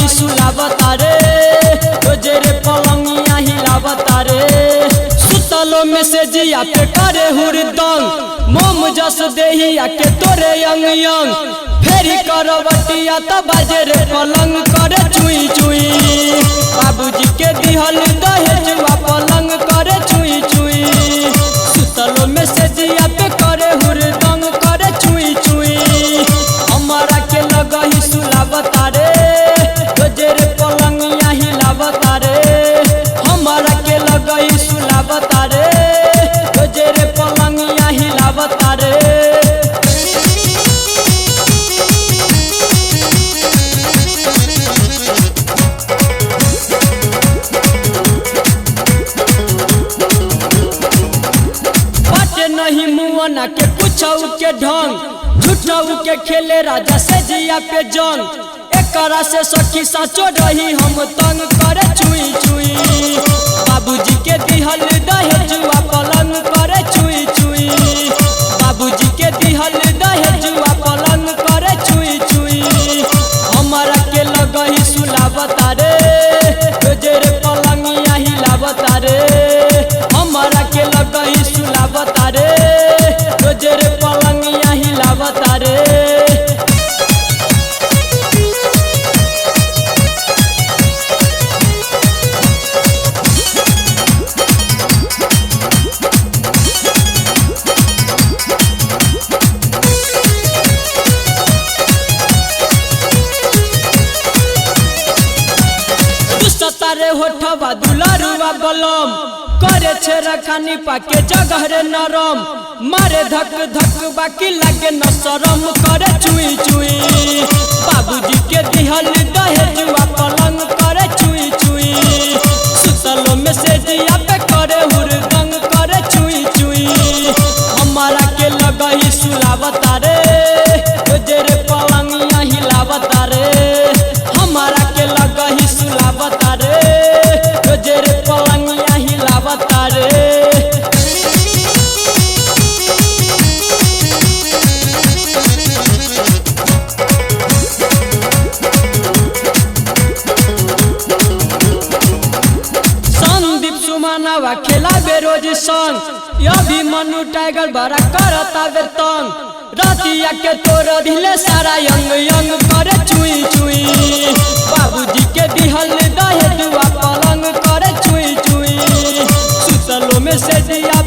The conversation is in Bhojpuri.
लगही सुलावता रे रोजे रे पलंगिया हिलावता रे सुतलो में से जिया पे करे हुरदंग मोम जस देहिया के तोरे यंग यंग फेरी करवटिया त बाजे रे पलंग करे चुई चुई बाबूजी के दिहल दहेजुआ पलंग करे चुई चुई सुतलो में से जिया पे करे हुरदंग करे चुई चुई हमारा के लगही सुलावता रे रोजे रे पलंगिया हिलावता रे हमारा के लगही सुलावता रे रोजे रे पलंगिया हिलावता रे नहीं मुआना के पूछऊ के ढंग झूठऊ के खेले राजा से जिया पे जंग एकरा से सखी साचो रही हम तंग करे चुई चुई बाबूजी के दिहल दहेजुआ पलंग करे चुई चुई बाबूजी के दिहल दहेजुआ पलंग करे चुई चुई हमारा के लगही सुलावता रे रोजे रे पलंगिया हिलावता रे हमारा के लगही सुलावता रे रोजे रे पलंगिया हिलावता रे तारे होठवा दुलारुआ बलम करे छेरा खानी पाके जगह रे नरम मारे धक धक बाकी लागे न शरम करे चुई चुई बाबूजी के दिहल दहेजुआ पलंग करे चुई चुई सुतलो में से जिया पे करे हुरदंग करे चुई चुई हमारा के लगही सुलावता रे रोजे रे पलंगिया हिलावता रे हमारा के लगही सुलावता रे रोजे रे पलंगिया हिलावता रे संदीप सुमनवा खेलाबे रोज संग यह भी मनु टाइगर बड़ा करता वेतन रातिया के तोर दिले सारा यंग यंग करे चुई चुई बाबूजी के दिहल दहेजुआ पलंग करे चुई चुई सुतलो में से दिया